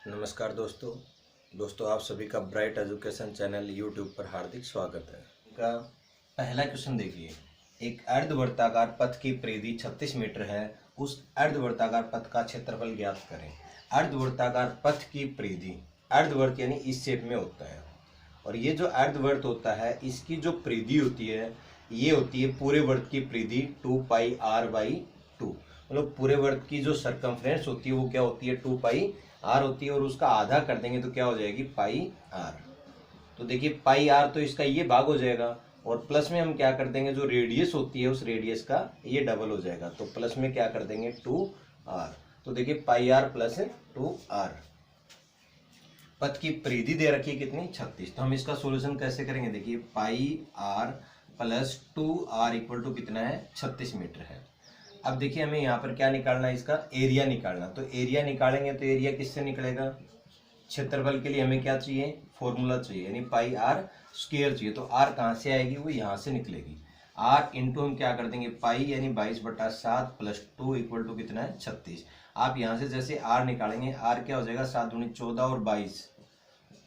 नमस्कार दोस्तों आप सभी का ब्राइट एजुकेशन चैनल यूट्यूब पर हार्दिक स्वागत है। का पहला क्वेश्चन देखिए, एक अर्धवर्ताकार पथ की परिधि 36 मीटर है, उस अर्धवर्ताकार पथ का क्षेत्रफल ज्ञात करें। अर्धवर्ताकार पथ की परिधि, अर्धवर्त यानी इस शेप में होता है, और ये जो अर्धवर्त होता है इसकी जो परिधि होती है ये होती है पूरे वर्त की परिधि 2πr/2। मतलब पूरे वर्त की जो सरकमफ्रेंस होती है वो क्या होती है 2πr होती है, और उसका आधा कर देंगे तो क्या हो जाएगी πr। तो देखिए πr तो इसका ये भाग हो जाएगा, और प्लस में हम क्या कर देंगे जो रेडियस होती है उस रेडियस का ये डबल हो जाएगा, तो प्लस में क्या कर देंगे 2r। तो देखिए πr + 2r। पथ की परिधि दे रखी है कितनी 36। तो हम इसका सॉल्यूशन कैसे करेंगे, देखिए πr + 2r = कितना है 36 मीटर है। अब देखिए हमें यहाँ पर क्या निकालना है, इसका एरिया निकालना। तो एरिया निकालेंगे तो एरिया किससे निकलेगा, क्षेत्रफल के लिए हमें क्या चाहिए, फॉर्मूला चाहिए, यानी πr² चाहिए। तो r कहाँ से आएगी, वो यहाँ से निकलेगी। r इंटू हम क्या कर देंगे पाई यानी 22/7 + 2 = कितना है 36। आप यहाँ से जैसे r निकालेंगे, r क्या हो जाएगा 7 दूनी 14 और 22,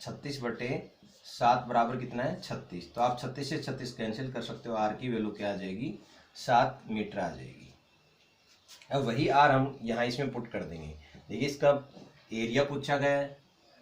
36/7 बराबर कितना है 36। तो आप 36 से 36 कैंसिल कर सकते हो, r की वैल्यू क्या आ जाएगी 7 मीटर आ जाएगी। अब वही r हम यहाँ इसमें पुट कर देंगे। देखिए इसका एरिया पूछा गया है,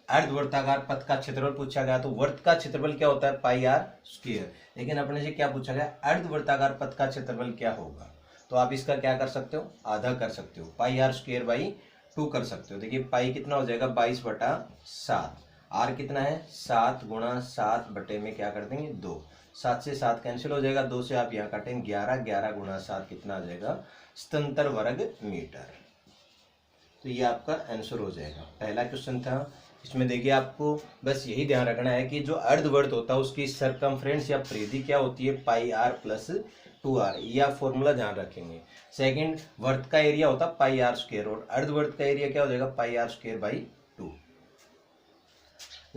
अर्धवर्ताकार पथ का क्षेत्रफल पूछा गया, तो वर्त का क्षेत्रफल क्या होता है πr²। लेकिन अपने से क्या पूछा गया, अर्धवर्ताकार पथ का क्षेत्रफल क्या होगा। तो आप इसका क्या कर सकते हो, आधा कर सकते हो, πr² / 2 कर सकते हो। देखिए पाई कितना हो जाएगा 22/7, r कितना है 7 × 7 बटे में क्या कर देंगे 2, 7 से 7 कैंसिल हो जाएगा, 2 से आप यहाँ काटेंगे 11, 11 × 7 कितना आ जाएगा 77 वर्ग मीटर। तो ये आपका आंसर हो जाएगा। पहला क्वेश्चन था, इसमें देखिए आपको बस यही ध्यान रखना है कि जो अर्धवर्त होता है उसकी सरकमफ्रेंस या परिधि क्या होती है πr + 2r, या फॉर्मूला ध्यान रखेंगे। सेकंड, वर्त का एरिया होता है πr², और अर्धवर्त का एरिया क्या हो जाएगा πr² / 2।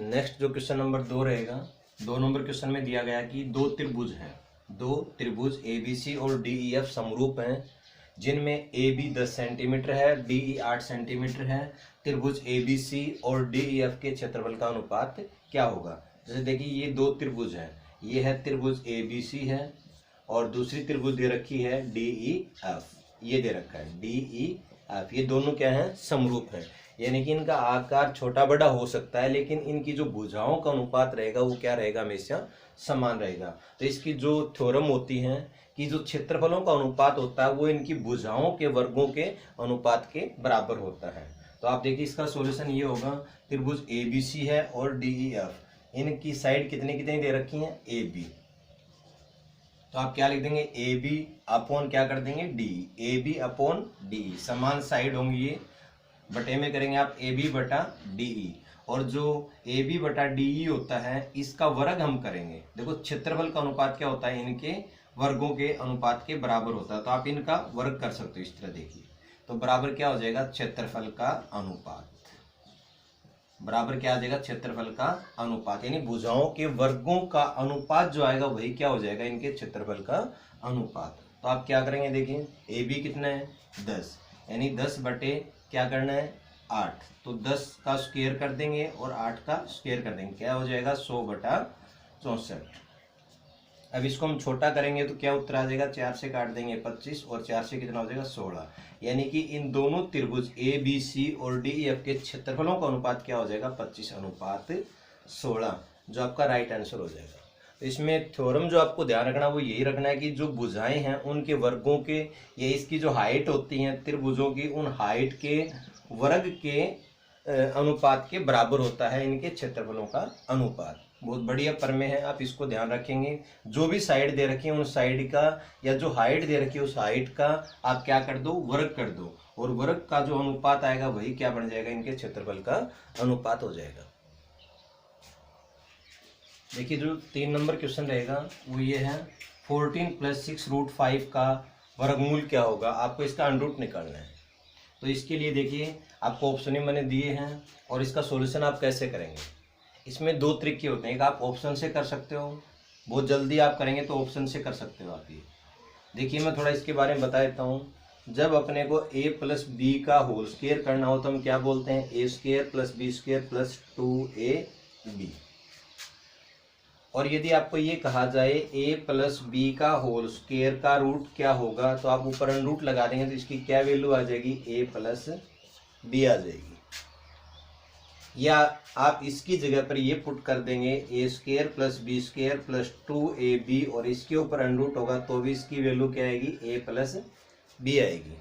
नेक्स्ट जो क्वेश्चन नंबर 2 रहेगा, 2 नंबर क्वेश्चन में दिया गया कि दो त्रिभुज ABC और DEF समरूप हैं, जिनमें AB 10 सेंटीमीटर है, DE 8 सेंटीमीटर है। त्रिभुज ABC और DEF के क्षेत्रफल का अनुपात क्या होगा। जैसे देखिए ये दो त्रिभुज हैं, ये है त्रिभुज ABC है, और दूसरी त्रिभुज दे रखी है DEF, ये दे रखा है DEF। ये दोनों क्या है समरूप है, यानी कि इनका आकार छोटा बड़ा हो सकता है, लेकिन इनकी जो भुजाओं का अनुपात रहेगा वो क्या रहेगा, हमेशा समान रहेगा। तो इसकी जो थ्योरम होती है कि जो क्षेत्रफलों का अनुपात होता है वो इनकी भुजाओं के वर्गों के अनुपात के बराबर होता है। तो आप देखिए इसका सॉल्यूशन ये होगा, त्रिभुज ABC है और DEF, इनकी साइड कितनी कितनी दे रखी हैं AB। तो आप क्या लिख देंगे AB अपॉन क्या कर देंगे DE, AB/DE, समान साइड होंगी ये, बटे में करेंगे आप AB/DE, और जो AB/DE होता है इसका वर्ग हम करेंगे। देखो क्षेत्रफल का अनुपात क्या होता है, इनके वर्गों के अनुपात के बराबर होता है, तो आप इनका वर्ग कर सकते हो इस तरह। देखिए तो बराबर क्या हो जाएगा क्षेत्रफल का अनुपात, बराबर क्या आ जाएगा क्षेत्रफल का अनुपात, यानी भुजाओं के वर्गों का अनुपात जो आएगा वही क्या हो जाएगा इनके क्षेत्रफल का अनुपात। तो आप क्या करेंगे, देखिए AB कितना है 10, यानी 10 बटे क्या करना है 8, तो 10 का स्क्वायर कर देंगे और 8 का स्क्वायर कर देंगे, क्या हो जाएगा 100/64। अब इसको हम छोटा करेंगे तो क्या उत्तर आ जाएगा, 4 से काट देंगे 25, और 4 से कितना हो जाएगा 16, यानी कि इन दोनों त्रिभुज ABC और DEF के क्षेत्रफलों का अनुपात क्या हो जाएगा 25/16, जो आपका राइट आंसर हो जाएगा। तो इसमें थ्योरम जो आपको ध्यान रखना वो यही रखना है कि जो भुजाएं हैं उनके वर्गों के, या इसकी जो हाइट होती हैं त्रिभुजों की, उन हाइट के वर्ग के अनुपात के बराबर होता है इनके क्षेत्रफलों का अनुपात। बहुत बढ़िया प्रमेय है, आप इसको ध्यान रखेंगे। जो भी साइड दे रखी है उन साइड का, या जो हाइट दे रखी है उस हाइट का आप क्या कर दो वर्ग कर दो, और वर्ग का जो अनुपात आएगा वही क्या बन जाएगा इनके क्षेत्रफल का अनुपात हो जाएगा। देखिए जो 3 नंबर क्वेश्चन रहेगा वो ये है, 14 + 6√5 का वर्गमूल क्या होगा। आपको इसका अंडरूट निकालना है। तो इसके लिए देखिए आपको ऑप्शन ही मैंने दिए हैं, और इसका सॉल्यूशन आप कैसे करेंगे। इसमें 2 तरीके होते हैं, एक आप ऑप्शन से कर सकते हो, बहुत जल्दी आप करेंगे तो ऑप्शन से कर सकते हो आप। ये देखिए मैं थोड़ा इसके बारे में बता देता हूँ। जब अपने को a प्लस बी का होल स्क्वायर करना हो तो हम क्या बोलते हैं, a square plus b square plus 2ab। और यदि आपको ये कहा जाए a प्लस बी का होल स्क्वायर का रूट क्या होगा, तो आप ऊपर अंडर रूट लगा देंगे तो इसकी क्या वैल्यू आ जाएगी, a प्लस बी आ जाएगी। या आप इसकी जगह पर ये पुट कर देंगे a square plus b square plus 2ab और इसके ऊपर अंडर रूट होगा तो भी इसकी वैल्यू क्या आएगी, a प्लस बी आएगी।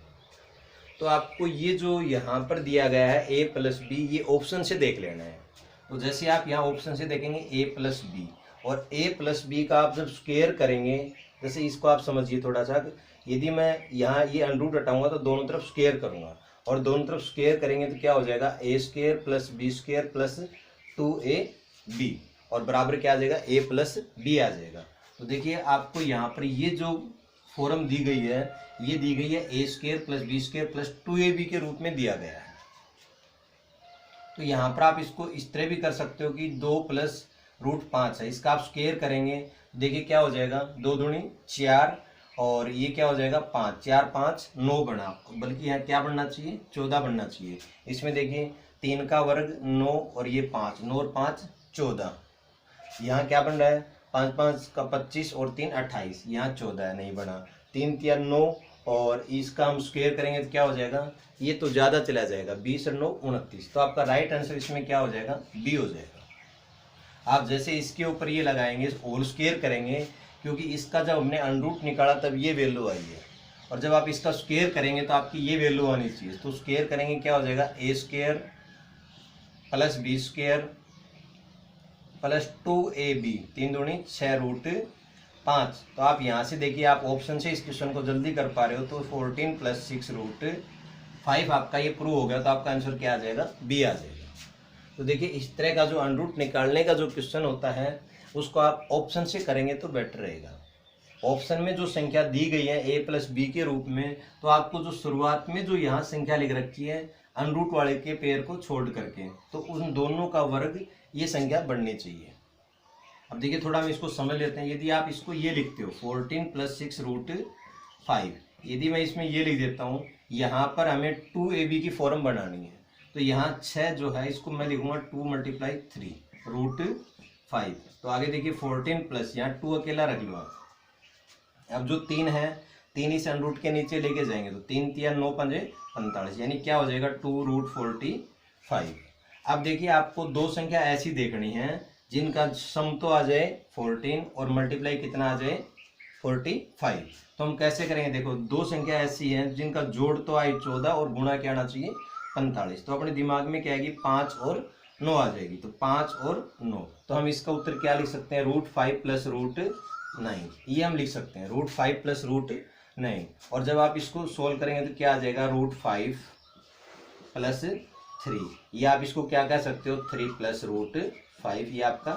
तो आपको ये जो यहाँ पर दिया गया है a प्लस बी, ये ऑप्शन से देख लेना है। तो जैसे आप यहाँ ऑप्शन से देखेंगे a प्लस बी, और a प्लस बी का आप जब स्क्वायर करेंगे, जैसे इसको आप समझिए थोड़ा सा, यदि मैं यहाँ ये अंडर रूट हटाऊंगा तो दोनों तरफ स्क्वायर करूँगा, और दोनों तरफ स्क्वायर करेंगे तो क्या हो जाएगा, a square plus b square plus 2ab और बराबर क्या आ जाएगा, a प्लस बी आ जाएगा। तो देखिए आपको यहाँ पर ये जो फॉर्म दी गई है, ये दी गई है a square plus b square plus 2ab के रूप में दिया गया है। तो यहाँ पर आप इसको इस तरह भी कर सकते हो कि 2 प्लस रूट 5 है, इसका आप स्क्वायर करेंगे, देखिए क्या हो जाएगा, 2 दूनी 4 और ये क्या हो जाएगा 5, 4 5 9 बना, बल्कि यहाँ क्या बनना चाहिए, 14 बनना चाहिए। इसमें देखिए 3 का वर्ग 9 और ये 5, 9 और 5 14, यहाँ क्या बन रहा है, 5 5 का 25 और 3 28, यहाँ 14 है, नहीं बना। 3 3 9 और इसका हम स्क्वायर करेंगे तो क्या हो जाएगा, ये तो ज़्यादा चला जाएगा, 20 और 9 29। तो आपका राइट आंसर इसमें क्या हो जाएगा, बी हो जाएगा। आप जैसे इसके ऊपर ये लगाएंगे, होल स्क्वायर करेंगे, क्योंकि इसका जब हमने अंडर रूट निकाला तब ये वैल्यू आई है, और जब आप इसका स्क्वायर करेंगे तो आपकी ये वैल्यू आनी चाहिए। तो स्क्वायर करेंगे क्या हो जाएगा, a square plus b square plus 2ab, 3 दूनी 6 रूट 5। तो आप यहाँ से देखिए, आप ऑप्शन से इस क्वेश्चन को जल्दी कर पा रहे हो, तो 14 प्लस 6 रूट 5 आपका ये प्रूव हो गया। तो आपका आंसर क्या आ जाएगा, बी आ जाएगा। तो देखिए इस तरह का जो अंडर रूट निकालने का जो क्वेश्चन होता है, उसको आप ऑप्शन से करेंगे तो बेटर रहेगा। ऑप्शन में जो संख्या दी गई है a प्लस बी के रूप में, तो आपको जो शुरुआत में जो यहाँ संख्या लिख रखी है अंडर रूट वाले के पेयर को छोड़ करके, तो उन दोनों का वर्ग ये संख्या बढ़नी चाहिए। अब देखिए थोड़ा हम इसको समझ लेते हैं। यदि आप इसको ये लिखते हो 14 प्लस 6 रूट 5, यदि मैं इसमें ये लिख देता हूँ, यहाँ पर हमें 2ab की फॉर्म बनानी है, तो यहाँ 6 जो है इसको मैं लिखूंगा 2 मल्टीप्लाई 3 रूट 5। तो आगे देखिए 14 प्लस, यहाँ 2 अकेला रख लो आप। अब जो 3 है, 3 इस अंडर रूट के नीचे लेके जाएंगे, तो 3 3 9 5 45, यानी क्या हो जाएगा 2 रूट 45। अब देखिए आपको दो संख्या ऐसी देखनी है जिनका सम तो आ जाए 14 और मल्टीप्लाई कितना आ जाए 45। तो हम कैसे करेंगे, देखो दो संख्या ऐसी हैं जिनका जोड़ तो आए 14 और गुणा क्या आना चाहिए 45। तो अपने दिमाग में क्या आएगी, 5 और 9 आ जाएगी। तो 5 और 9, तो हम इसका उत्तर क्या लिख सकते हैं, रूट 5 प्लस रूट 9, ये हम लिख सकते हैं, रूट 5 प्लस रूट 9। और जब आप इसको सोल्व करेंगे तो क्या आ जाएगा, रूट 5 प्लस 3, ये आप इसको क्या कह सकते हो, 3 प्लस रूट 5, ये आपका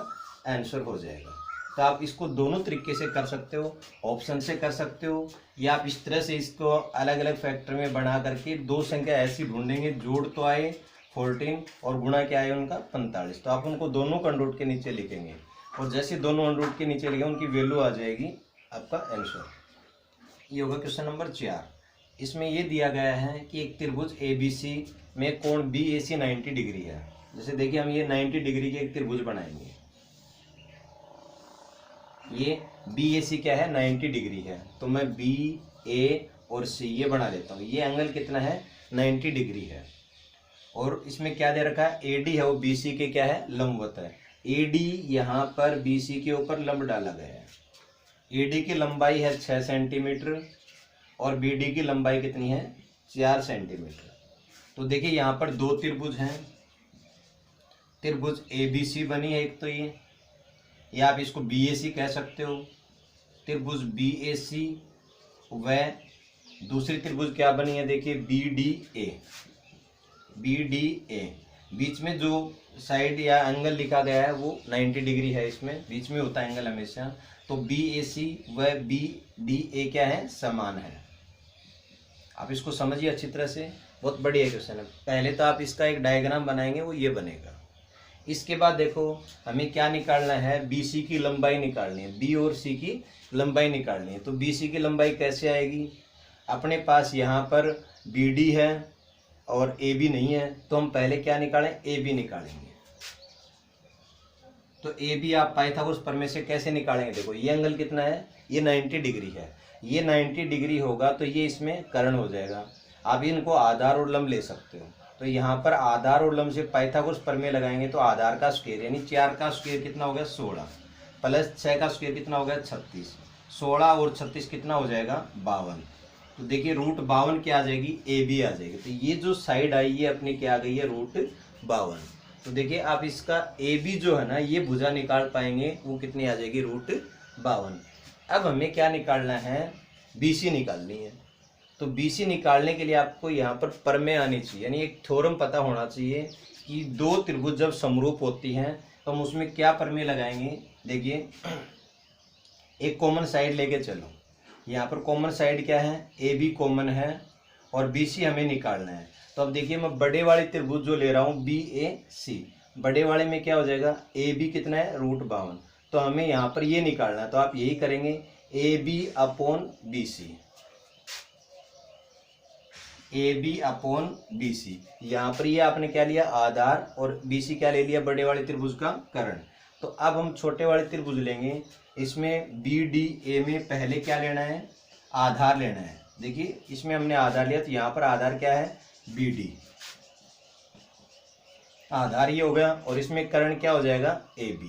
आंसर हो जाएगा। तो आप इसको दोनों तरीके से कर सकते हो, ऑप्शन से कर सकते हो, या आप इस तरह से इसको अलग अलग फैक्टर में बना करके दो संख्या ऐसी ढूंढेंगे, जोड़ तो आए 14 और गुणा क्या आए उनका 45। तो आप उनको दोनों को अंडर रूट के नीचे लिखेंगे, और जैसे दोनों अंडर रूट के नीचे लिखेंगे उनकी वैल्यू आ जाएगी आपका आंसर। ये होगा क्वेश्चन नंबर 4। इसमें ये दिया गया है कि एक त्रिभुज ABC में कोण BAC 90 डिग्री है। जैसे देखिए हम ये 90 डिग्री के एक त्रिभुज बनाएंगे, ये BAC क्या है 90 डिग्री है, तो मैं BA और C ये बना लेता हूँ। ये एंगल कितना है 90 डिग्री है, और इसमें क्या दे रखा है AD है, वो BC के क्या है लंबवत है। AD यहाँ पर BC के ऊपर लंब डाला गया है। AD की लंबाई है 6 सेंटीमीटर और BD की लंबाई कितनी है 4 सेंटीमीटर। तो देखिए यहाँ पर दो त्रिभुज हैं, त्रिभुज ABC बनी है एक, तो ये या आप इसको BAC कह सकते हो। त्रिभुज BAC व दूसरी त्रिभुज क्या बनी है, देखिए BDA। बीच में जो साइड या एंगल लिखा गया है वो 90 डिग्री है, इसमें बीच में होता है एंगल हमेशा। तो BAC व BDA क्या है, समान है। आप इसको समझिए अच्छी तरह से, बहुत बढ़िया क्वेश्चन है। पहले तो आप इसका एक डायग्राम बनाएंगे, वो ये बनेगा। इसके बाद देखो हमें क्या निकालना है, BC की लंबाई निकालनी है, B और C की लंबाई निकालनी है। तो BC की लंबाई कैसे आएगी, अपने पास यहाँ पर बी डी है और ए बी नहीं है, तो हम पहले क्या निकालें, ए बी निकालेंगे। तो ए बी आप पाइथागोरस प्रमेय से कैसे निकालेंगे, देखो ये एंगल कितना है, ये 90 डिग्री है, ये 90 डिग्री होगा तो ये इसमें कर्ण हो जाएगा। आप इनको आधार और लंब ले सकते हो, तो यहाँ पर आधार और लंब से पाइथागोरस प्रमेय लगाएंगे तो आधार का स्क्वायर यानी 4 का स्क्वायर कितना हो गया 16, प्लस 6 का स्क्वायर कितना हो गया 36, 16 और 36 कितना हो जाएगा 52। तो देखिए √52 क्या आ जाएगी, ए बी आ जाएगी। तो ये जो साइड आई ये अपनी क्या आ गई है √52। तो देखिए आप इसका ए बी जो है ना ये भुजा निकाल पाएंगे, वो कितनी आ जाएगी √52। अब हमें क्या निकालना है, बी सी निकालनी है। तो बी सी निकालने के लिए आपको यहाँ पर प्रमेय आनी चाहिए, यानी एक थ्योरम पता होना चाहिए कि दो त्रिभुज जब समरूप होती हैं तो हम उसमें क्या प्रमेय लगाएंगे। देखिए एक कॉमन साइड लेके चलो, यहाँ पर कॉमन साइड क्या है, ए बी कॉमन है और बी सी हमें निकालना है। तो अब देखिए मैं बड़े वाले त्रिभुज जो ले रहा हूँ बी ए सी, बड़े वाले में क्या हो जाएगा, ए बी कितना है √52, तो हमें यहाँ पर ये निकालना है। तो आप यही करेंगे a b upon b c, a b upon b c. यहाँ पर ये आपने क्या लिया आधार और बी सी क्या ले लिया, बड़े वाले त्रिभुज का कर्ण। तो अब हम छोटे वाले त्रिभुज लेंगे, इसमें बी डी ए में पहले क्या लेना है, आधार लेना है। देखिए इसमें हमने आधार लिया तो यहाँ पर आधार क्या है बी डी, आधार ये हो गया, और इसमें कर्ण क्या हो जाएगा ए बी,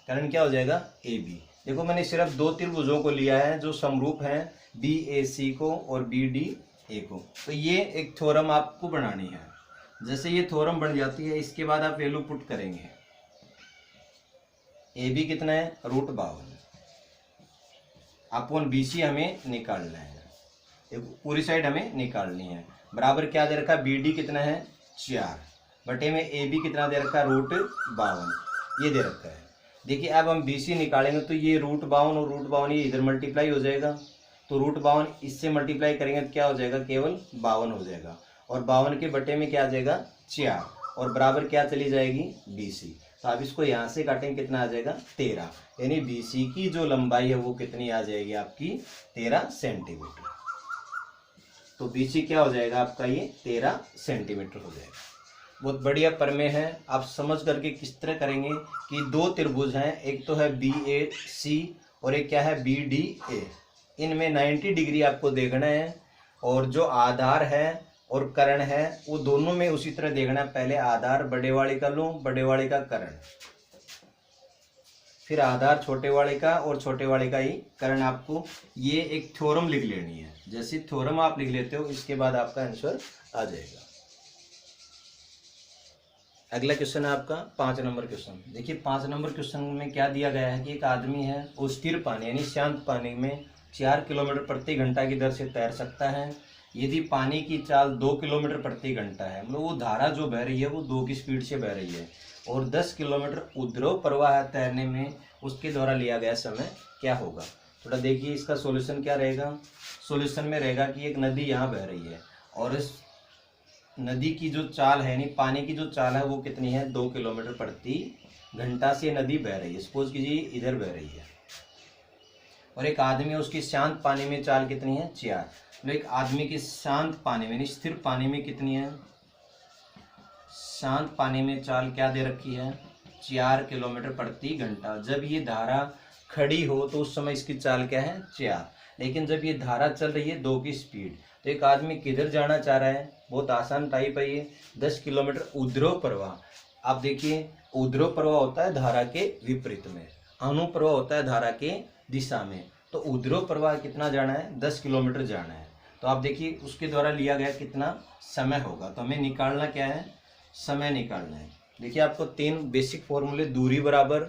कर्ण क्या हो जाएगा ए बी। देखो मैंने सिर्फ दो त्रिभुजों को लिया है जो समरूप हैं, बी ए सी को और बी डी ए को। तो ये एक थ्योरम आपको बनानी है। जैसे ये थ्योरम बन जाती है इसके बाद आप वैल्यू पुट करेंगे, ए बी कितना है √52 अपॉन बी सी हमें निकालना है, पूरी साइड हमें निकालनी है। बराबर क्या दे रखा है, बी डी कितना है 4 बटे में ए बी कितना दे रखा है √52 ये दे रखा है। देखिए अब हम बी सी निकालेंगे तो ये √52 और √52 ये इधर मल्टीप्लाई हो जाएगा, तो √52 इससे मल्टीप्लाई करेंगे तो क्या हो जाएगा केवल 52 हो जाएगा, और 52 के बटे में क्या आ जाएगा 4, और बराबर क्या चली जाएगी बी सी। तो आप इसको यहाँ से काटेंगे कितना आ जाएगा 13, यानी बी सी की जो लंबाई है वो कितनी आ जाएगी आपकी 13 सेंटीमीटर। तो बी सी क्या हो जाएगा आपका ये 13 सेंटीमीटर हो जाएगा। बहुत बढ़िया प्रमेय है, आप समझ करके किस तरह करेंगे कि दो त्रिभुज हैं, एक तो है बी ए सी और एक क्या है बी डी ए, इनमें 90 डिग्री आपको देखना है, और जो आधार है और कर्ण है वो दोनों में उसी तरह देखना है। पहले आधार बड़े वाले का लो, बड़े वाले का कर्ण, फिर आधार छोटे वाले का और छोटे वाले का ही कर्ण। आपको ये एक थ्योरम लिख लेनी है, जैसे थ्योरम आप लिख लेते हो इसके बाद आपका आंसर आ जाएगा। अगला क्वेश्चन है आपका 5 नंबर क्वेश्चन। देखिए 5 नंबर क्वेश्चन में क्या दिया गया है कि एक आदमी है वो स्थिर पानी यानी शांत पानी में 4 किलोमीटर प्रति घंटा की दर से तैर सकता है यदि पानी की चाल 2 किलोमीटर प्रति घंटा है, मतलब वो धारा जो बह रही है वो 2 की स्पीड से बह रही है, और 10 किलोमीटर उद्रव प्रवाह है तैरने में, उसके द्वारा लिया गया समय क्या होगा। थोड़ा देखिए इसका सॉल्यूशन क्या रहेगा। सॉल्यूशन में रहेगा कि एक नदी यहाँ बह रही है और इस नदी की जो चाल है यानी पानी की जो चाल है वो कितनी है 2 किलोमीटर प्रति घंटा से नदी बह रही है। सपोज कीजिए इधर बह रही है और एक आदमी है उसकी शांत पानी में चाल कितनी है 4। तो एक आदमी की शांत पानी में यानी स्थिर पानी में कितनी है, शांत पानी में चाल क्या दे रखी है 4 किलोमीटर प्रति घंटा। जब ये धारा खड़ी हो तो उस समय इसकी चाल क्या है 4, लेकिन जब ये धारा चल रही है 2 की स्पीड, तो एक आदमी किधर जाना चाह रहा है, बहुत आसान टाइप है ये 10 किलोमीटर उद्रव प्रवाह। आप देखिए उद्रव प्रवाह होता है धारा के विपरीत में, अनुप्रवाह होता है धारा के दिशा में, तो उद्रव प्रवाह कितना जाना है 10 किलोमीटर जाना है। तो आप देखिए उसके द्वारा लिया गया कितना समय होगा, तो हमें निकालना क्या है समय निकालना है। देखिए आपको 3 बेसिक फॉर्मूले, दूरी बराबर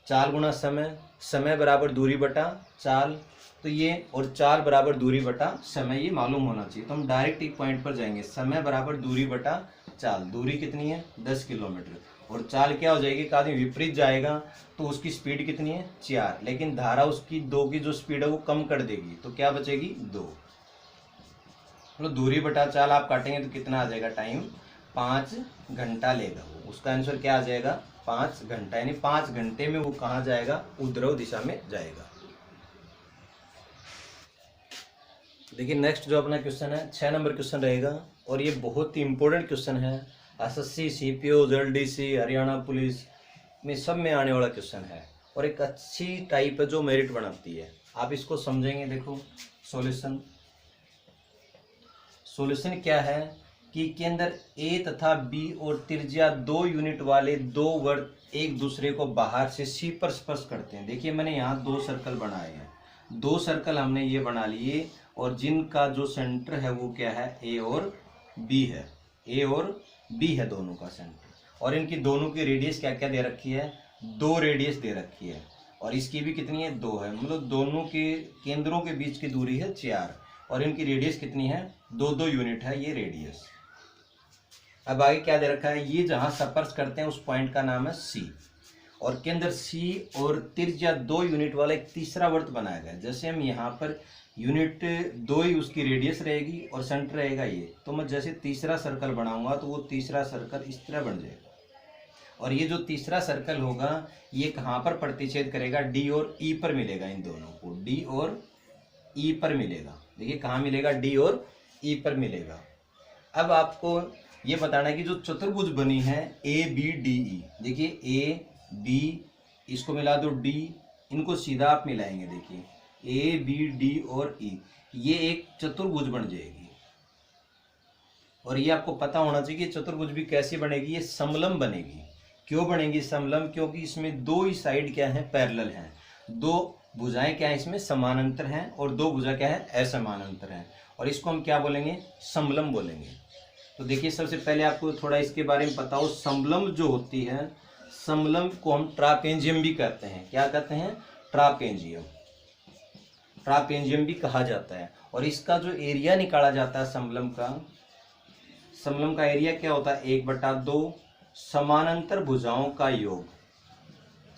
चाल गुणा समय, समय बराबर दूरी बटा चाल, तो ये और चाल बराबर दूरी बटा समय ये मालूम होना चाहिए। तो हम डायरेक्ट एक पॉइंट पर जाएंगे, समय बराबर दूरी बटा चाल, दूरी कितनी है 10 किलोमीटर, और चाल क्या हो जाएगी, एक आदमी विपरीत जाएगा तो उसकी स्पीड कितनी है 4, लेकिन धारा उसकी 2 की जो स्पीड है वो कम कर देगी, तो क्या बचेगी 2। तो दूरी बटा चाल आप काटेंगे तो कितना आ जाएगा टाइम 5 घंटा लेगा वो, उसका आंसर क्या आ जाएगा 5 घंटा, यानी 5 घंटे में वो कहाँ जाएगा उद्रव दिशा में जाएगा। देखिए नेक्स्ट जो अपना क्वेश्चन है 6 नंबर क्वेश्चन रहेगा और ये बहुत ही इंपॉर्टेंट क्वेश्चन है। SSC, CPO, LDC, Haryana police में सब में आने वाला क्वेश्चन है और एक अच्छी टाइप है जो मेरिट बनाती है। आप इसको समझेंगे। देखो सॉल्यूशन क्या है कि के अंदर ए तथा बी और त्रिज्या 2 यूनिट वाले दो वर्ग एक दूसरे को बाहर से सी पर स्पर्श करते हैं। देखिए मैंने यहाँ 2 सर्कल बनाए हैं, 2 सर्कल हमने ये बना लिए और जिनका जो सेंटर है वो क्या है, ए और बी है। ए और बी है दोनों का सेंटर और इनकी दोनों की रेडियस क्या क्या दे रखी है, 2 रेडियस दे रखी है और इसकी भी कितनी है, 2 है। मतलब दोनों के केंद्रों के बीच की दूरी है 4 और इनकी रेडियस कितनी है, 2-2 यूनिट है ये रेडियस। अब आगे क्या दे रखा है, ये जहां स्पर्श करते हैं उस पॉइंट का नाम है सी और के अंदर सी और त्रिज्या 2 यूनिट वाला एक तीसरा वर्त बनाया गया। जैसे हम यहाँ पर यूनिट 2 ही उसकी रेडियस रहेगी और सेंटर रहेगा ये, तो मैं जैसे तीसरा सर्कल बनाऊंगा तो वो तीसरा सर्कल इस तरह बन जाएगा और ये जो तीसरा सर्कल होगा ये कहाँ पर प्रतिच्छेद करेगा, डी और ई पर मिलेगा। इन दोनों को डी और ई पर मिलेगा। देखिए कहाँ मिलेगा, डी और ई पर मिलेगा। अब आपको ये बताना है कि जो चतुर्भुज बनी है ए बी डी ई, देखिए ए बी इसको मिला दो डी, इनको सीधा आप मिलाएंगे। देखिए ए बी डी और ई, ये एक चतुर्भुज बन जाएगी और ये आपको पता होना चाहिए कि चतुर्भुज भी कैसी बनेगी, ये समलंब बनेगी। क्यों बनेगी समलंब, क्योंकि इसमें 2 ही साइड क्या है, पैरेलल हैं। 2 भुजाएं क्या है इसमें, समानांतर हैं और 2 भुजा क्या है, असमानांतर हैं और इसको हम क्या बोलेंगे, समलंब बोलेंगे। तो देखिए सबसे पहले आपको थोड़ा इसके बारे में पता हो, समलंब जो होती है, समलंब को हम ट्रापेजियम भी कहते हैं। क्या कहते हैं, ट्रापेजियम, ट्रापेजियम भी कहा जाता है। और इसका जो एरिया निकाला जाता है समलंब का एरिया क्या होता है, 1/2 समानांतर भुजाओं का योग,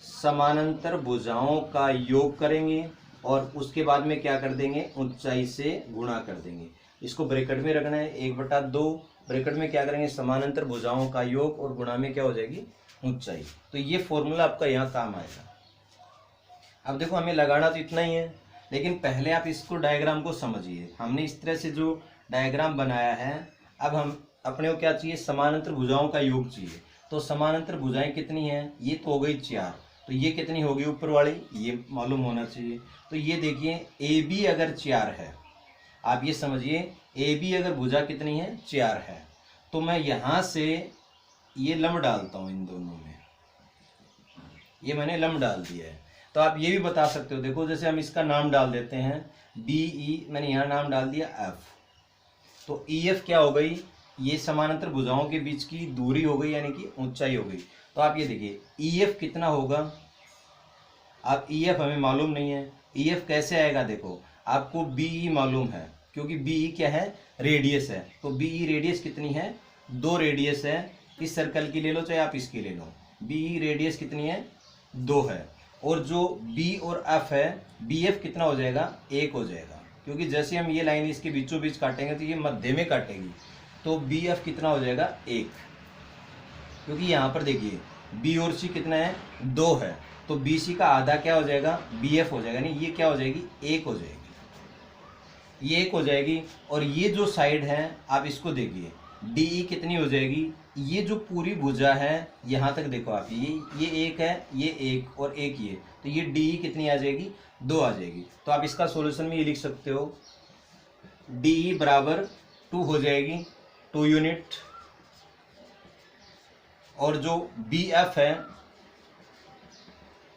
समानांतर भुजाओं का योग करेंगे और उसके बाद में क्या कर देंगे, ऊंचाई से गुणा कर देंगे। इसको ब्रैकेट में रखना है, 1/2 ब्रैकेट में क्या करेंगे, समानांतर भुजाओं का योग और गुणा में क्या हो जाएगी, ऊंचाई। तो ये फॉर्मूला आपका यहाँ काम आएगा। अब देखो हमें लगाना तो इतना ही है, लेकिन पहले आप इसको डायग्राम को समझिए। हमने इस तरह से जो डायग्राम बनाया है, अब हम अपने को क्या चाहिए, समानांतर भुजाओं का योग चाहिए। तो समानांतर भुजाएं कितनी हैं, ये तो हो गई 4, तो ये कितनी होगी ऊपर वाली, ये मालूम होना चाहिए। तो ये देखिए ए बी अगर 4 है, आप ये समझिए ए बी अगर भुजा कितनी है, 4 है, तो मैं यहाँ से ये लंब डालता हूँ, इन दोनों में ये मैंने लंब डाल दिया है। तो आप ये भी बता सकते हो, देखो जैसे हम इसका नाम डाल देते हैं बी ई, मैंने यहाँ नाम डाल दिया एफ, तो ई एफ क्या हो गई, ये समानांतर भुजाओं के बीच की दूरी हो गई, यानी कि ऊंचाई हो गई। तो आप ये देखिए ई एफ कितना होगा, आप ई एफ हमें मालूम नहीं है, ई एफ कैसे आएगा, देखो आपको बी ई मालूम है क्योंकि बी ई क्या है, रेडियस है। तो बी ई रेडियस कितनी है, 2 रेडियस है। इस सर्कल की ले लो चाहे आप इसकी ले लो, बी ई रेडियस कितनी है, 2 है। और जो बी और एफ है, बी एफ कितना हो जाएगा, 1 हो जाएगा, क्योंकि जैसे हम ये लाइन इसके बीचों बीच काटेंगे तो ये मध्य में काटेगी। तो बी एफ कितना हो जाएगा, 1, क्योंकि यहाँ पर देखिए बी और सी कितना है, 2 है, तो बी सी का आधा क्या हो जाएगा, बी एफ हो जाएगा, नहीं ये क्या हो जाएगी, 1 हो जाएगी, ये 1 हो जाएगी। और ये जो साइड है आप इसको देखिए, डी ई कितनी हो जाएगी, ये जो पूरी भुजा है यहाँ तक देखो आप, ये 1 है, ये 1 और 1 ये, तो ये डी ई कितनी आ जाएगी, 2 आ जाएगी। तो आप इसका सॉल्यूशन में ये लिख सकते हो, डी ई बराबर 2 हो जाएगी, 2 यूनिट। और जो बी एफ है,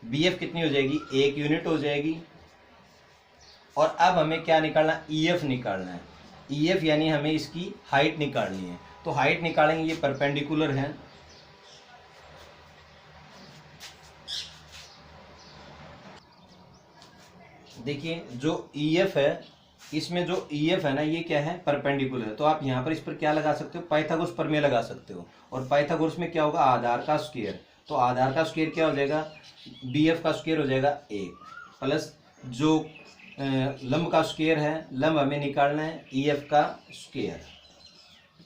बी एफ कितनी हो जाएगी, 1 यूनिट हो जाएगी। और अब हमें क्या निकालना, ई एफ निकालना है। ई एफ यानी हमें इसकी हाइट निकालनी है। तो हाइट निकालेंगे, ये परपेंडिकुलर है, देखिए जो ई एफ है, इसमें जो ई एफ है ना, ये क्या है, परपेंडिकुलर है। तो आप यहाँ पर इस पर क्या लगा सकते हो, पाइथागोरस प्रमेय लगा सकते हो। और पाइथागोरस में क्या होगा, आधार का स्क्वायर, तो आधार का स्क्वायर क्या हो जाएगा, बी एफ का स्क्वायर हो जाएगा 1 प्लस जो लंब का स्क्वायर है, लंब हमें निकालना है, ई एफ का स्क्वायर,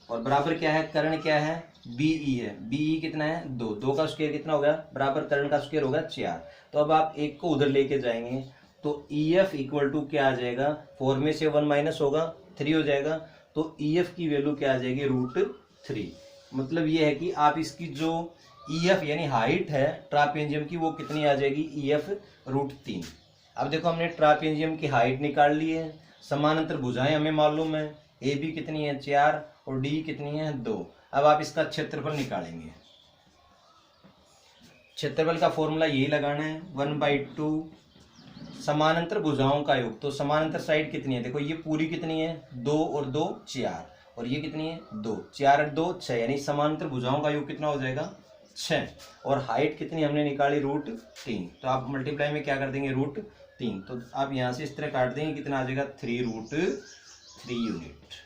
और बराबर क्या है, कर्ण क्या है, बी ई है, बी ई कितना है, 2 का स्क्वायर कितना हो गया, बराबर कर्ण का स्क्वायर होगा 4। तो अब आप 1 को उधर लेके जाएंगे तो EF इक्वल टू क्या आ जाएगा, 4 में से 1 माइनस होगा 3 हो जाएगा, तो EF की वैल्यू क्या आ जाएगी, √3। मतलब ये है कि आप इसकी जो EF यानी हाइट है ट्रापेजियम की वो कितनी आ जाएगी, EF √3। अब देखो हमने ट्रापेजियम की हाइट निकाल ली है, समानांतर भुजाएं हमें मालूम है, AB कितनी है 4 और DE कितनी है 2। अब आप इसका क्षेत्रफल निकालेंगे, क्षेत्रफल का फॉर्मूला यही लगाना है, 1/2 समानांतर भुजाओं का योग। तो समानांतर साइड कितनी है, देखो ये पूरी कितनी है 2 और 2 4, और ये कितनी है 2, 4 और 2 6, यानी समानांतर भुजाओं का योग कितना हो जाएगा 6। और हाइट कितनी हमने निकाली √3, तो आप मल्टीप्लाई में क्या कर देंगे √3, तो आप यहाँ से इस तरह काट देंगे, कितना आ जाएगा 3√3 यूनिट।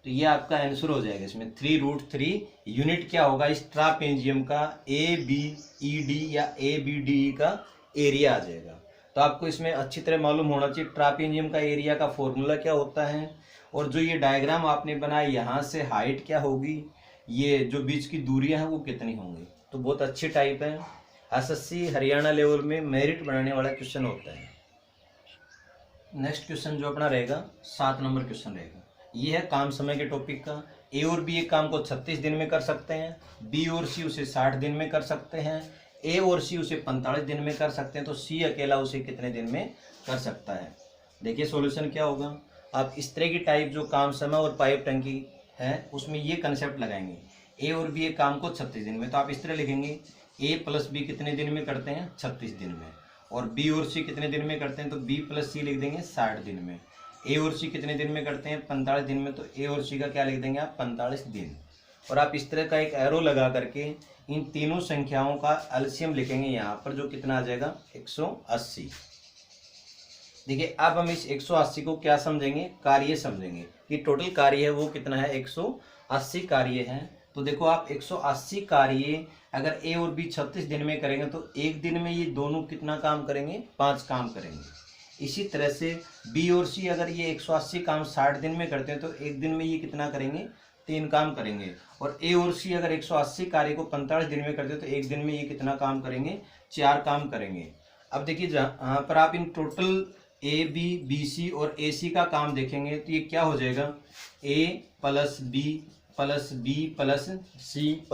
तो ये आपका आंसर हो जाएगा इसमें 3√3 यूनिट क्या होगा इस ट्रापेजियम का ABED या ABDE का एरिया आ जाएगा। तो आपको इसमें अच्छी तरह मालूम होना चाहिए ट्रापेजियम का एरिया का फॉर्मूला क्या होता है, और जो ये डायग्राम आपने बनाया यहाँ से हाइट क्या होगी, ये जो बीच की दूरियां हैं वो कितनी होंगी। तो बहुत अच्छी टाइप है, SSC हरियाणा लेवल में मेरिट बनाने वाला क्वेश्चन होता है। नेक्स्ट क्वेश्चन जो अपना रहेगा 7 नंबर क्वेश्चन रहेगा, ये है काम समय के टॉपिक का। A और B एक काम को 36 दिन में कर सकते हैं, B और C उसे 60 दिन में कर सकते हैं, A और C उसे 45 दिन में कर सकते हैं, तो C अकेला उसे कितने दिन में कर सकता है। देखिए सॉल्यूशन क्या होगा, आप इस तरह की टाइप जो काम समय और पाइप टंकी है उसमें ये कंसेप्ट लगाएंगे, A और B एक काम को 36 दिन में, तो आप इस तरह लिखेंगे A + B कितने दिन में करते हैं 36 दिन में, और B और C कितने दिन में करते हैं, तो B + C लिख देंगे 60 दिन में। A और C कितने दिन में करते हैं 45 दिन में, तो A और C का क्या लिख देंगे आप 45 दिन। और आप इस तरह का एक एरो लगा करके इन तीनों संख्याओं का एलसीएम लिखेंगे यहाँ पर, जो कितना आ जाएगा 180। देखिए अब हम इस 180 को क्या समझेंगे, कार्य समझेंगे कि टोटल कार्य है वो कितना है 180 कार्य है। तो देखो आप 180 कार्य अगर A और B 36 दिन में करेंगे तो एक दिन में ये दोनों कितना काम करेंगे 5 काम करेंगे। इसी तरह से B और C अगर ये 180 काम 60 दिन में करते हैं तो एक दिन में ये कितना करेंगे 3 काम करेंगे। और A और C अगर 180 कार्य को 45 दिन में करते हैं तो एक दिन में ये कितना काम करेंगे 4 काम करेंगे। अब देखिए जहाँ पर आप इन टोटल AB, BC और AC का काम देखेंगे तो ये क्या हो जाएगा A + B + B + C +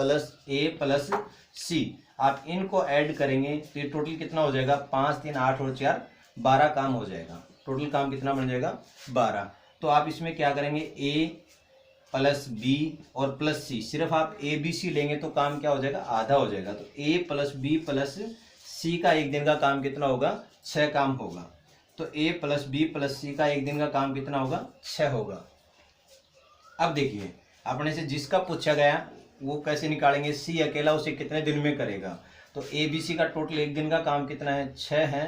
A + C। आप इनको ऐड करेंगे तो ये टोटल कितना हो जाएगा 5 3 8 और 4 12 काम हो जाएगा। टोटल काम कितना बन जाएगा 12। तो आप इसमें क्या करेंगे A + B और +C, सिर्फ आप ABC लेंगे तो काम क्या हो जाएगा आधा हो जाएगा। तो A + B + C का एक दिन का काम कितना होगा 6 काम होगा। तो A + B + C का एक दिन का काम कितना होगा 6 होगा। अब देखिए अपने से जिसका पूछा गया वो कैसे निकालेंगे, C अकेला उसे कितने दिन में करेगा। तो ABC का टोटल एक दिन का काम कितना है 6 है,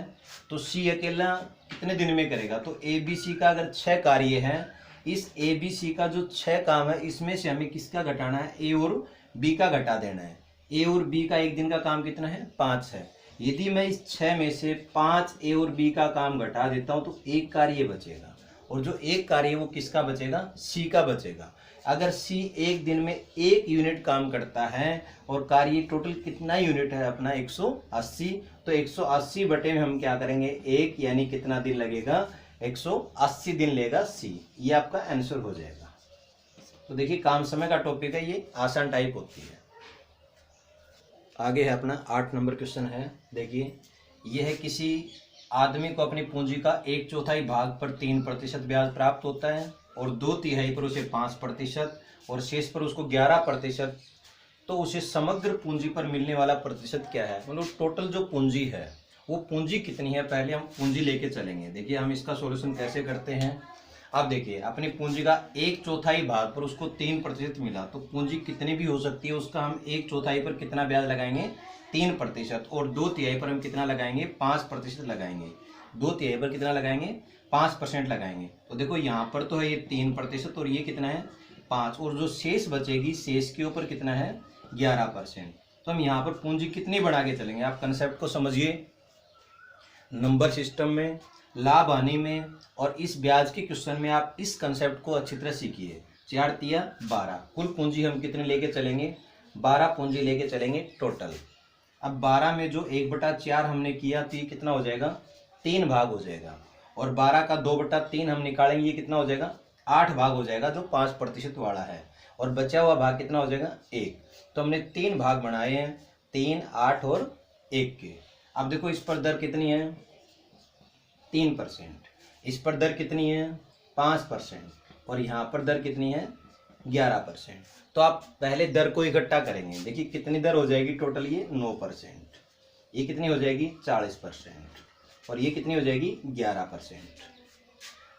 तो C अकेला कितने दिन में करेगा। तो ABC का अगर 6 कार्य है, इस ABC का जो 6 काम है इसमें से हमें किसका घटाना है A और B का घटा देना है। A और B का एक दिन का काम कितना है 5 है। यदि मैं इस 6 में से 5 A और B का काम घटा देता हूँ तो एक कार्य बचेगा, और जो एक कार्य है वो किसका बचेगा C का बचेगा। अगर C एक दिन में 1 यूनिट काम करता है और कार्य टोटल कितना यूनिट है अपना 180, तो 180 बटे में हम क्या करेंगे 1, यानी कितना दिन लगेगा 180 दिन लेगा C। ये आपका आंसर हो जाएगा। तो देखिए काम समय का टॉपिक है, ये आसान टाइप होती है। आगे है अपना 8 नंबर क्वेश्चन है। देखिए ये है किसी आदमी को अपनी पूंजी का 1/4 भाग पर 3% ब्याज प्राप्त होता है और 2/3 पर उसे 5% और शेष पर उसको 11%, तो उसे समग्र पूंजी पर मिलने वाला प्रतिशत क्या है। मतलब टोटल जो पूंजी है वो पूंजी कितनी है, पहले हम पूंजी लेके चलेंगे। देखिए हम इसका सॉल्यूशन कैसे करते हैं। अब देखिए अपनी पूंजी का 1/4 भाग पर उसको 3% मिला, तो पूंजी कितनी भी हो सकती है उसका हम 1/4 पर कितना ब्याज लगाएंगे 3%, और 2/3 पर हम कितना लगाएंगे 5% लगाएंगे। 2/3 पर कितना लगाएंगे 5% लगाएंगे। तो देखो यहाँ पर तो है ये 3% और ये कितना है 5, और जो शेष बचेगी शेष के ऊपर कितना है 11%। तो हम यहाँ पर पूंजी कितनी बढ़ा के चलेंगे, आप कंसेप्ट को समझिए। नंबर सिस्टम में, लाभ हानि में और इस ब्याज के क्वेश्चन में आप इस कंसेप्ट को अच्छी तरह सीखिए। 4 तिया 12, कुल पूंजी हम कितने लेके चलेंगे 12 पूंजी लेके चलेंगे टोटल। अब 12 में जो 1/4 हमने किया तो ये कितना हो जाएगा, 3 भाग हो जाएगा। और 12 का 2/3 हम निकालेंगे, ये कितना हो जाएगा, 8 भाग हो जाएगा, जो 5% वाला है। और बचा हुआ भाग कितना हो जाएगा, 1। तो हमने 3 भाग बनाए हैं, 3, 8 और 1 के। अब देखो इस पर दर कितनी है, 3%। इस पर दर कितनी है, 5%। और यहाँ पर दर कितनी है, 11%। तो आप पहले दर को इकट्ठा करेंगे। देखिए कितनी दर हो जाएगी टोटल, ये 9%। ये कितनी हो जाएगी, 40%। और ये कितनी हो जाएगी, 11%।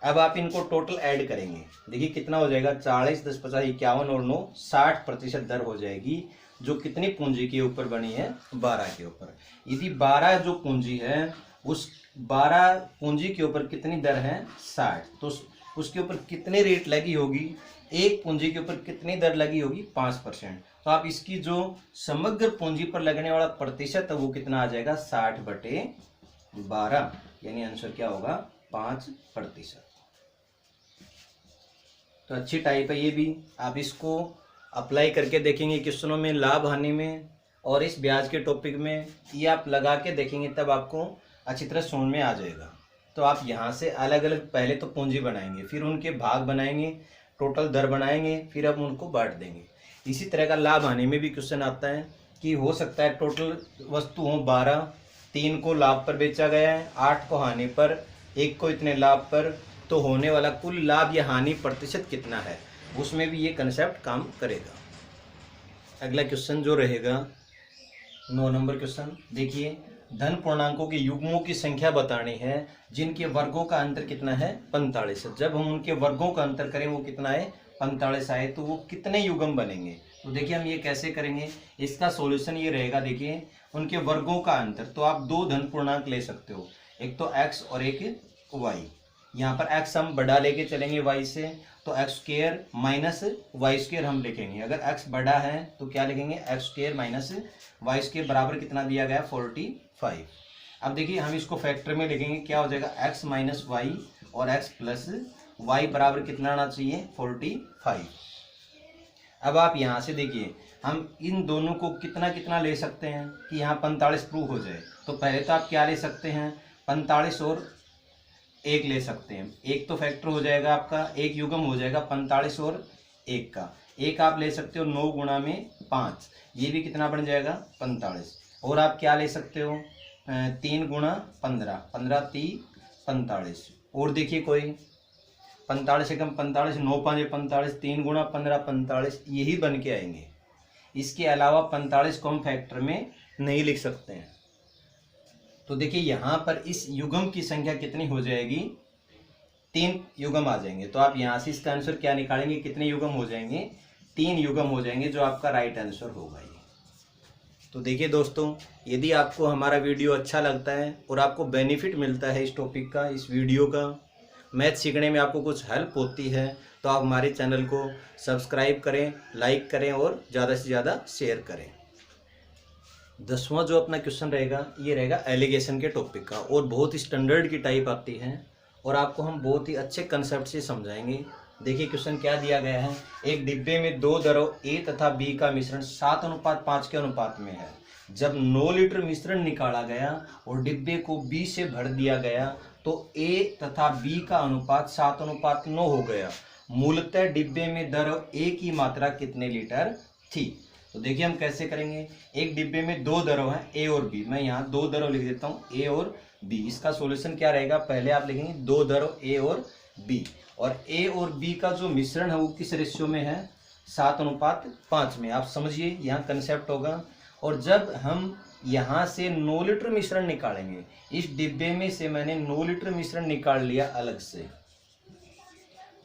अब आप इनको टोटल ऐड करेंगे। देखिए कितना हो जाएगा, 40, 10, 50, 51 और 9, 60% दर हो जाएगी, जो कितनी पूंजी के ऊपर बनी है, 12 के ऊपर। यदि 12 जो पूंजी है, उस 12 पूंजी के ऊपर कितनी दर है, 60, तो उसके ऊपर कितनी रेट लगी होगी, एक पूंजी के ऊपर कितनी दर लगी होगी, 5%। तो आप इसकी जो समग्र पूंजी पर लगने वाला प्रतिशत है वो कितना आ जाएगा, 60/12, यानी आंसर क्या होगा, 5%। तो अच्छी टाइप है ये भी, आप इसको अप्लाई करके देखेंगे क्वेश्चनों में, लाभ हानि में और इस ब्याज के टॉपिक में। ये आप लगा के देखेंगे तब आपको अच्छी तरह समझ में आ जाएगा। तो आप यहाँ से अलग अलग पहले तो पूंजी बनाएंगे, फिर उनके भाग बनाएंगे, टोटल दर बनाएंगे, फिर अब उनको बांट देंगे। इसी तरह का लाभ हानि में भी क्वेश्चन आता है कि हो सकता है टोटल वस्तु हो 12, 3 को लाभ पर बेचा गया है, 8 को हानि पर, 1 को इतने लाभ पर, तो होने वाला कुल लाभ या हानि प्रतिशत कितना है, उसमें भी ये कंसेप्ट काम करेगा। अगला क्वेश्चन जो रहेगा 9 नंबर क्वेश्चन, देखिए धन पूर्णांकों के युग्मों की संख्या बतानी है जिनके वर्गों का अंतर कितना है, 45 है। जब हम उनके वर्गों का अंतर करें वो कितना है, 45 आए, तो वो कितने युग्म बनेंगे। तो देखिए हम ये कैसे करेंगे, इसका सॉल्यूशन ये रहेगा। देखिए उनके वर्गों का अंतर, तो आप 2 धन पूर्णांक ले सकते हो, एक तो x और एक y। यहाँ पर x हम बड़ा लेके चलेंगे y से, तो x² माइनस y² हम लिखेंगे। अगर x बड़ा है तो क्या लिखेंगे, x² माइनस y² बराबर कितना दिया गया, 45। अब देखिए हम इसको फैक्टर में लिखेंगे, क्या हो जाएगा, x माइनस वाई और x प्लस वाई बराबर कितना आना चाहिए, 45। अब आप यहाँ से देखिए हम इन दोनों को कितना कितना ले सकते हैं कि यहाँ 45 प्रूव हो जाए। तो पहले तो आप क्या ले सकते हैं, 45 और 1 ले सकते हैं। एक तो फैक्टर हो जाएगा आपका, एक युग्म हो जाएगा 45 और 1 का। एक आप ले सकते हो 9 गुणा में 5, ये भी कितना बन जाएगा, 45। और आप क्या ले सकते हो, 3 गुणा 15, 15 3 45। और देखिए कोई 45 एकम 45, 9 5 45, 3 गुणा 15 45, यही बन के आएंगे। इसके अलावा 45 को हम फैक्टर में नहीं लिख सकते हैं। तो देखिए यहाँ पर इस युग्म की संख्या कितनी हो जाएगी, 3 युग्म आ जाएंगे। तो आप यहाँ से इसका आंसर क्या निकालेंगे, कितने युग्म हो जाएंगे, 3 युग्म हो जाएंगे, जो आपका राइट आंसर होगा ये। तो देखिए दोस्तों, यदि आपको हमारा वीडियो अच्छा लगता है और आपको बेनिफिट मिलता है इस टॉपिक का, इस वीडियो का, मैथ सीखने में आपको कुछ हेल्प होती है, तो आप हमारे चैनल को सब्सक्राइब करें, लाइक करें और ज़्यादा से ज़्यादा शेयर करें। 10वां जो अपना क्वेश्चन रहेगा ये रहेगा एलिगेशन के टॉपिक का, और बहुत ही स्टैंडर्ड की टाइप आती है और आपको हम बहुत ही अच्छे कंसेप्ट से समझाएंगे। देखिए क्वेश्चन क्या दिया गया है, एक डिब्बे में 2 द्रव A तथा B का मिश्रण 7:5 के अनुपात में है। जब 9 लीटर मिश्रण निकाला गया और डिब्बे को B से भर दिया गया तो A तथा B का अनुपात 7:9 हो गया। मूलतः डिब्बे में द्रव A की मात्रा कितने लीटर थी। तो देखिए हम कैसे करेंगे, एक डिब्बे में 2 द्रव हैं A और B, मैं यहाँ 2 द्रव लिख देता हूँ A और B। इसका सॉल्यूशन क्या रहेगा, पहले आप लिखेंगे 2 द्रव A और B, और A और B का जो मिश्रण है वो किस रेशियो में है, 7:5 में। आप समझिए यहाँ कंसेप्ट होगा। और जब हम यहाँ से 9 लीटर मिश्रण निकालेंगे, इस डिब्बे में से मैंने 9 लीटर मिश्रण निकाल लिया अलग से,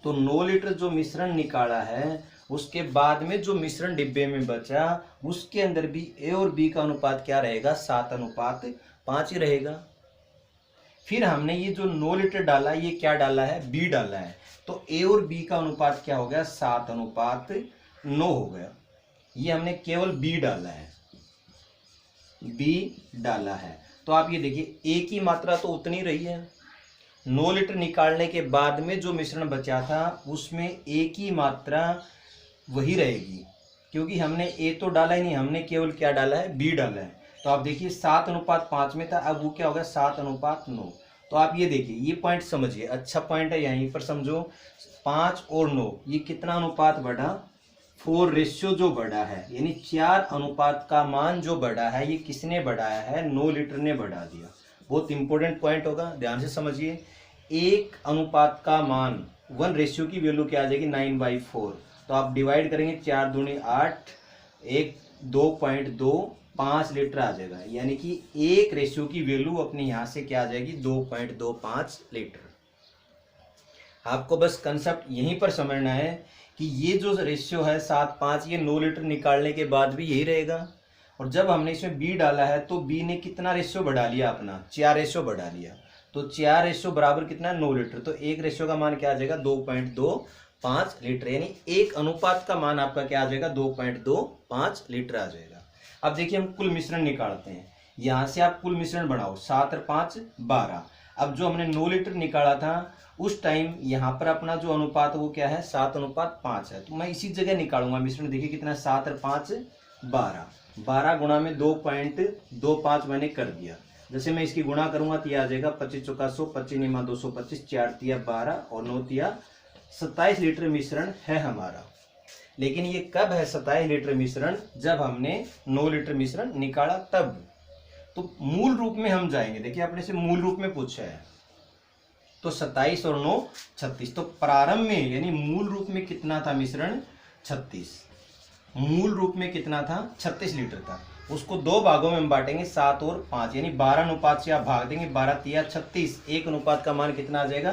तो 9 लीटर जो मिश्रण निकाला है उसके बाद में जो मिश्रण डिब्बे में बचा उसके अंदर भी A और B का अनुपात क्या रहेगा, 7:5 ही रहेगा। फिर हमने ये जो 9 लीटर डाला, ये क्या डाला है, B डाला है, तो A और B का अनुपात क्या हो गया, 7:9 हो गया। ये हमने केवल B डाला है, B डाला है। तो आप ये देखिए A की मात्रा तो उतनी रही है, 9 लीटर निकालने के बाद में जो मिश्रण बचा था उसमें A की मात्रा वही रहेगी, क्योंकि हमने A तो डाला ही नहीं, हमने केवल क्या डाला है, B डाला है। तो आप देखिए 7:5 में था, अब वो क्या होगा 7:9। तो आप ये देखिए, ये पॉइंट समझिए, अच्छा पॉइंट है, यहीं पर समझो। 5 और 9 ये कितना अनुपात बढ़ा, 4 रेशियो जो बढ़ा है, यानी 4 अनुपात का मान जो बढ़ा है, ये किसने बढ़ाया है, 9 लीटर ने बढ़ा दिया। बहुत इंपॉर्टेंट पॉइंट होगा, ध्यान से समझिए। 1 अनुपात का मान 1 रेशियो की वैल्यू क्या आ जाएगी 9/4। तो आप डिवाइड करेंगे 4 दूनी 8, 2.25 लीटर आ जाएगा, यानी कि 1 रेशियो की वैल्यू अपने यहाँ से क्या आ जाएगी 2.25 लीटर। आपको बस कंसेप्ट यहीं पर समझना है कि ये जो रेशियो है 7:5, ये 9 लीटर निकालने के बाद भी यही रहेगा। और जब हमने इसमें बी डाला है तो बी ने कितना रेशियो बढ़ा लिया अपना, 4 रेशियो बढ़ा लिया। तो 4 रेशियो बराबर कितना 9 लीटर, तो 1 रेशियो का मान क्या आ जाएगा 2.25 लीटर, यानी 1 अनुपात का मान आपका क्या आ जाएगा 2.25 लीटर आ जाएगा। अब देखिए हम कुल मिश्रण निकालते हैं, यहाँ से आप कुल मिश्रण बनाओ 7 और 5 12। अब जो हमने 9 लीटर निकाला था उस टाइम यहाँ पर अपना जो अनुपात वो क्या है 7:5 है, तो मैं इसी जगह निकालूंगा मिश्रण। देखिए कितना 7 और 5 12, 12 गुणा में 2.25 मैंने कर दिया। जैसे मैं इसकी गुणा करूंगा तो यह आ जाएगा 25 चौका 100, 25 निमा 225, 4 तिया 12 और 9 तिया 27 लीटर मिश्रण है हमारा। लेकिन ये कब है 27 लीटर मिश्रण, जब हमने 9 लीटर मिश्रण निकाला तब। तो मूल रूप में हम जाएंगे, देखिए आपने से मूल रूप में पूछा है, तो 27 और 9 36। तो प्रारंभ में यानी मूल रूप में कितना था मिश्रण 36, मूल रूप में कितना था 36 लीटर था। उसको 2 भागों में हम बांटेंगे 7 और 5, यानी 12 अनुपात से आप भाग देंगे, 12 तिया 36, 1 अनुपात का मान कितना आ जाएगा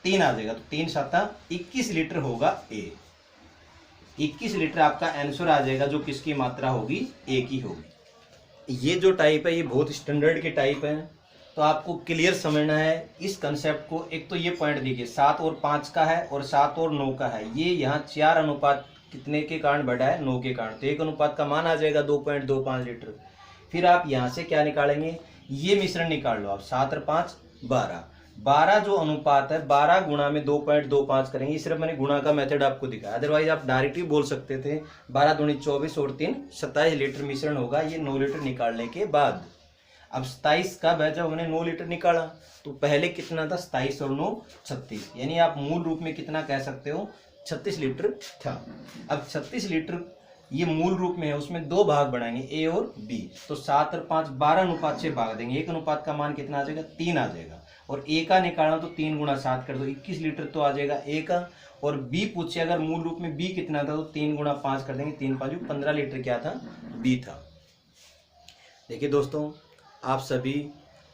3 आ जाएगा। तो 3 7 21 लीटर होगा ए, 21 लीटर आपका आंसर आ जाएगा, जो किसकी मात्रा होगी ए की होगी। ये जो टाइप है ये बहुत स्टैंडर्ड के टाइप है, तो आपको क्लियर समझना है इस कंसेप्ट को। एक तो ये पॉइंट देखिए 7 और 5 का है और 7 और 9 का है, ये यहाँ 4 अनुपात कितने के कारण बढ़ा है 9 के कारण, तो 1 अनुपात का मान आ जाएगा 2.25 लीटर। फिर आप यहाँ से क्या निकालेंगे, ये मिश्रण निकाल लो आप, 7 और 5 12, 12 जो अनुपात है 12 गुणा में 2.25 करेंगे। सिर्फ मैंने गुणा का मेथड आपको दिखाया, अदरवाइज आप डायरेक्ट ही बोल सकते थे 12 दूनी 24 और 3 27 लीटर मिश्रण होगा ये 9 लीटर निकालने के बाद। अब 27 कब है, जब हमने 9 लीटर निकाला, तो पहले कितना था 27 और 9 36, यानी आप मूल रूप में कितना कह सकते हो 36 लीटर था। अब 36 लीटर ये मूल रूप में है, उसमें 2 भाग बनाएंगे ए और बी। तो 7 और 5 12 अनुपात से भाग देंगे, 1 अनुपात का मान कितना आ जाएगा 3 आ जाएगा। और ए का निकालना तो 3 गुणा 7 कर दो, 21 लीटर तो आ जाएगा ए का। और बी पूछे अगर मूल रूप में बी कितना था, तो 3 गुणा 5 कर देंगे, 3 5 15 लीटर क्या था बी था। देखिए दोस्तों, आप सभी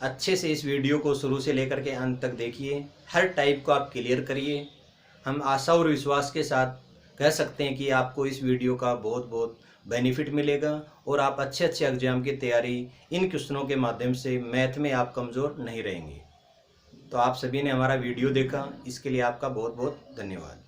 अच्छे से इस वीडियो को शुरू से लेकर के अंत तक देखिए, हर टाइप को आप क्लियर करिए। हम आशा और विश्वास के साथ कह सकते हैं कि आपको इस वीडियो का बहुत बहुत बेनिफिट मिलेगा और आप अच्छे एग्जाम की तैयारी इन क्वेश्चनों के माध्यम से मैथ में आप कमज़ोर नहीं रहेंगे। तो आप सभी ने हमारा वीडियो देखा, इसके लिए आपका बहुत बहुत धन्यवाद।